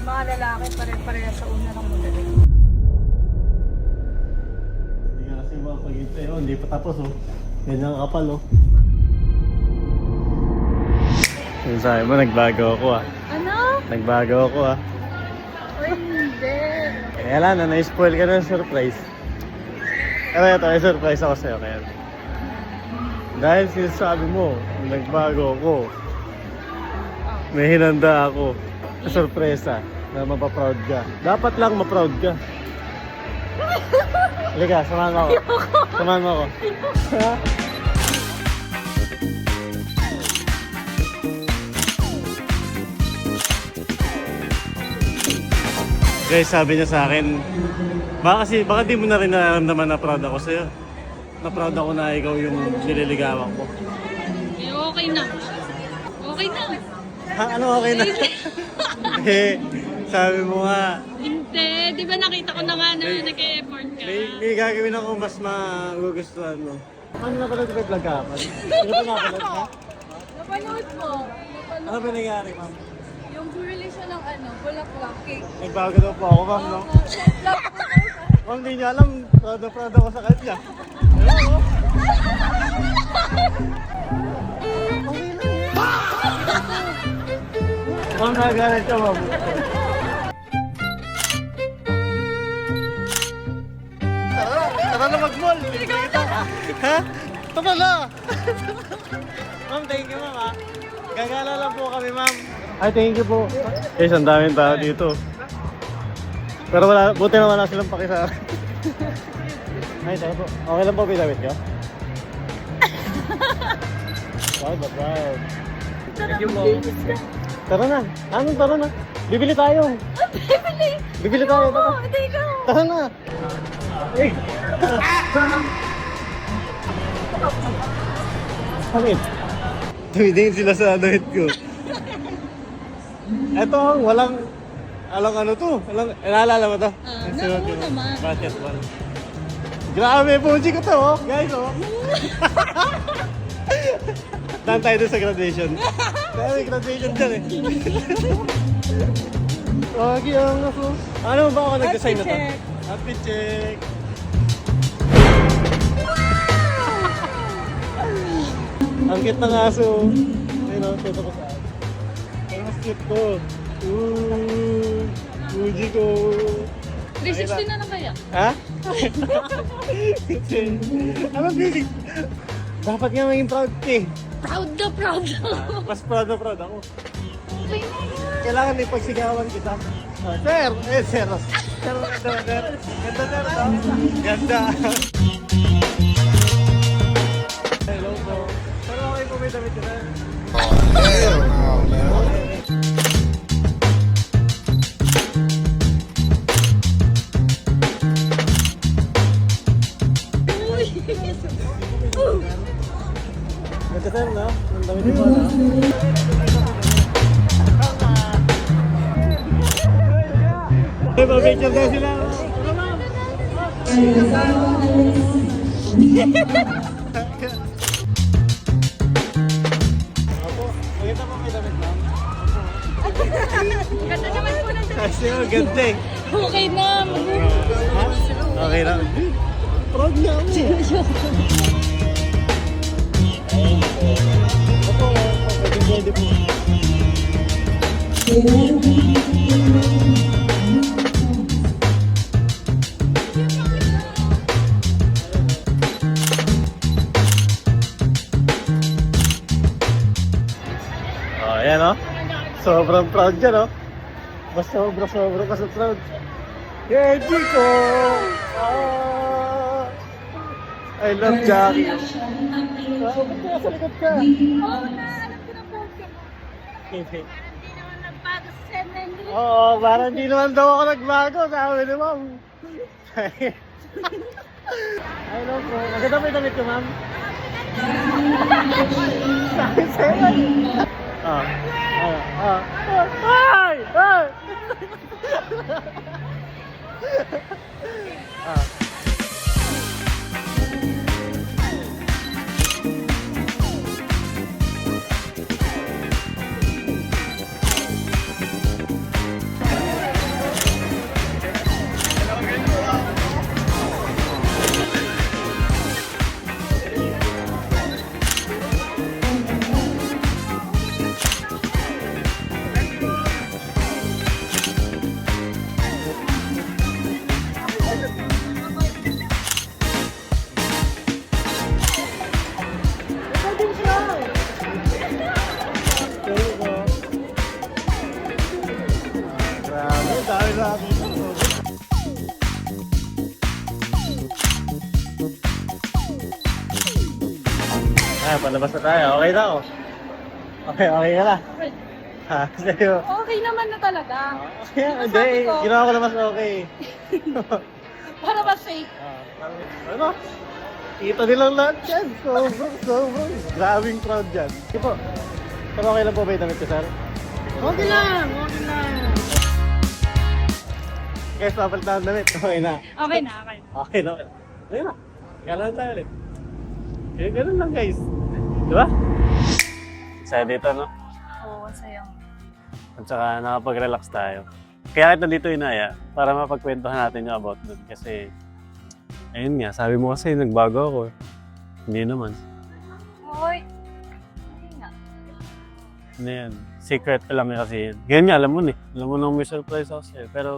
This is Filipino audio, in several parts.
Mga lalaki pare-pareha sa una ng magaling. Hindi nga kasi makapag-hintay. Oh, hindi pa tapos oh. Ganyan ang kapal oh. Yung sabi mo, nagbago ako ah. Ano? Nagbago ako ah. Uy, hindi. Kaya lang na, na-spoil ka ng surprise. Kaya ito, may surprise ako sa'yo kaya. Dahil sinasabi mo, nagbago ako. May hinanda ako na sorpresa na mapaproud ka. Dapat lang maproud ka. Halika, samahan mo ako. Samahan mo ako. Guys, sabi niya sa akin, baka di mo na rin nararamdaman na proud ako sa'yo. Na proud ako na ikaw yung nililigawan ko. Eh, okay na. Okay na. Ha, ano okay na? Eh, sabi mo nga, Hindi. Di ba nakita ko na nga na nag-e-effort ka? may gagawin ako mas magugustuhan mo. Ano na pala ito vlog ka? Ano pa napanood ha? Napanood mo. Ano ba nangyari, ma'am? Yung bumili siya ng bulaklak cake. Nagbago daw po ako, ma'am, no? Ma'am, di niya alam, proud na proud ako sa kanya. Ayun, oh. Okay lang yan. Ma'am, nagalit ka, ma'am. Tara na mag-mall. Ha? Tara na. Ma'am, thank you, ma'am, ha? Gagala lang po kami, ma'am. Ay, thank you po. Guys, ang daming tao dito. Pero wala, buti na wala silang pakisa. Ay, tayo po. Okay lang po, pinamit ka? Wow, but wow. Thank you, ma'am. Tara na. Anong tara na? Bibili tayo. Bibili! Bibili tayo. Tara. Hindi ka! Tara na. Hey. Bakit? Tumidingin sila sa damit ko. Eto, walang ano to? Naalala mo to? Oo naman. Basketball. Grabe, Fuji ko to, oh. Guys, oh. Daan tayo doon sa graduation. Kaya may graduation dyan eh. Wagi ang ako. Ano ba ako nag-design na to? Outfit check. Ang cute ng aso. Ayun o, tuto ko sa akin. Ang mas cute ko. Fuji ko. 360 na lang kaya? Ha? Ano busy? Dapat nga maging proud ka eh. Proud na proud ako. Mas proud na proud ako. Okay na yan. Kailangan may pagsigawan kita. Sir! Eh, sir! Sir, ganda, sir. Ganda, sir. Ganda. Hello po. Pero okay po may damit ka na. Hell no, man. Ganda, sir, no? Ang damit mo, no? Hey, picture daw sila. Opo, maganda po may damit, ma'am. Ganda naman po ng Kasi ganda eh. Okay na. Ha? Okay lang. Proud na ako. Opo, pwede po. Oh, ayan oh. Sobrang proud dyan oh. Mas sobrang ka sa proud. Hey, Chico! Ah, I love Jackie. Ah, ba't kaya sa likod ka? Oo na, alam ko na po. Parang di naman nagbago sa 700. Oo, parang hindi naman daw ako nagbago. Sabi ni ma'am. I love po. Maganda pa yung damit ko, ma'am. Sabi sa'yo. Ay! Ay! dami na ako. Palabas na tayo. Okay na ako. Okay ka na. Ha? Sa'yo. Okay naman na talaga. Okay, hindi. Ginawa ko na mas okay. Para ba safe? Ano? Kita nilang lahat yan. Sobrang. Grabing crowd dyan. Sige po. Pero okay lang po ba yung damit ko, sir? Okay lang. Guys, papalit na ang damit. Okay na. Okay na, okay na. Okay na. Okay na. Gano'n tayo ulit. Eh, ganun lang guys. Diba? Saya dito, no? Oo, sayang. At saka nakapag-relax tayo. Kaya kita dito inaya para mapagkwentuhan natin yung about doon. Kasi, ayun nga, sabi mo kasi nagbago ako. Hindi naman. Okay. Hindi nga. Ano yan? Secret pa lang kasi yun. Ngayon nga, alam mo eh. Alam mo nang may surprise ako sa'yo. Pero,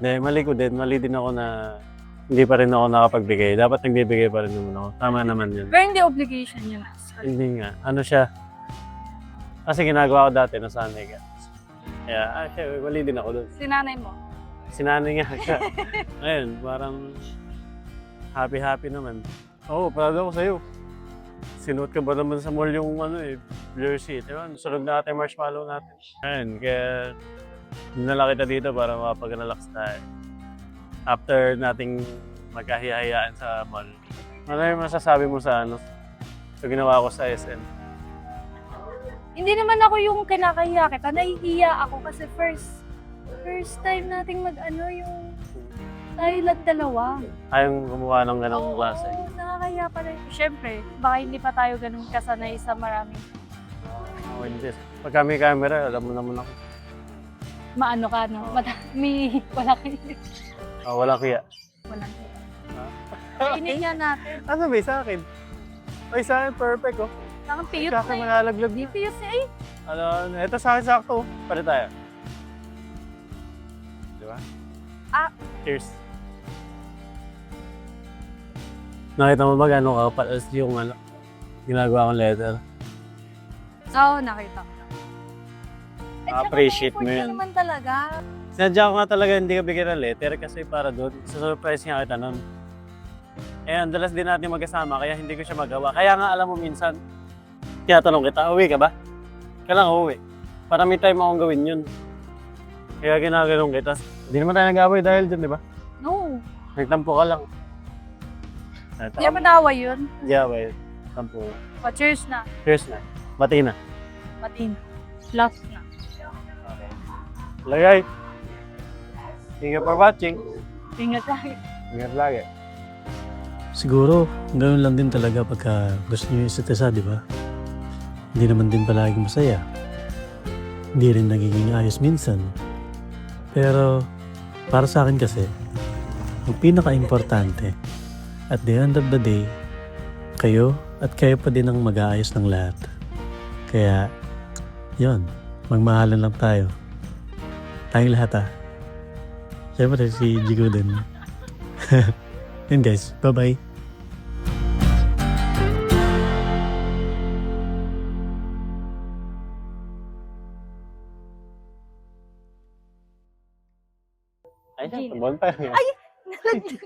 hindi, mali ko din. Mali din ako na hindi pa rin ako nakapagbigay. Dapat nagbibigay pa rin naman ako. Tama naman yun. Pero hindi obligation yun. Sorry. Hindi nga. Ano siya? Kasi ginagawa ko dati, nasanay ka. Kaya, syempre, mali din ako doon. Sinanay mo. Sinanay nga siya. Ayun, parang happy-happy naman. Oo, proud ako sa'yo. Sinuot ka ba naman sa mall yung jersey? Diba? Sunod natin, marshmallow natin. Ayun, kaya dinala kita dito para makapag-relax tayo. After nating magkahiyahayaan sa mall. Ano yung masasabi mo sa sa ginawa ko sa SM? Hindi naman ako yung kinakahiya kita. Nahihiya ako kasi first time nating yung tayo lang dalawa. Ayong gumawa ng ganong klase. Oo, nakakahiya pa rin. Siyempre, baka hindi pa tayo ganun kasanay sa maraming Oh, hindi. Pagka may camera, alam mo naman ako. maano ka, no? Walang kiya. Walang kainin nga natin. Ano ba sa akin? Ay, sa akin, perfect oh. Nakang piyot Sa akin na malalaglag Di na. piyot na eh. Ito sa akin sakto. Pare tayo. Di ba? Cheers. Nakita mo ba gano'ng kapalas yung ginagawa kong letter? Oo, nakita ko. Appreciate mo yun. yun. Naman talaga. Sinadya ko nga talaga hindi ka bigyan ng letter kasi para doon. Surprise nga kita nun. Eh, ang dalas din natin magkasama kaya hindi ko siya magawa. Kaya nga alam mo minsan, tinatanong kita, uwi ka ba? Kailangan uwi. Para may time akong gawin yun. Kaya ginaganon kita. Hindi naman tayo nag-away dahil dyan, di ba? No. Nagtampo ka lang. Hindi naman away yun. Hindi away. Tampo. O, cheers na. Cheers na. Bati na. Matin. Last na. Lagay. Thank you for watching. Ingat lagi. Ingat lagi. Siguro, ganoon lang din talaga pagka gusto niyo isa't isa, di ba? Hindi naman din palaging masaya. Hindi rin nagiging ayos minsan. Pero, para sa akin kasi, ang pinaka-importante, at the end of the day, kayo at kayo pa din ang mag-aayos ng lahat. Kaya, yon, magmahalan lang tayo. Tayong lahat Siyempre si Jigo din. Yun guys, bye-bye. Ay, bonfire. Ay!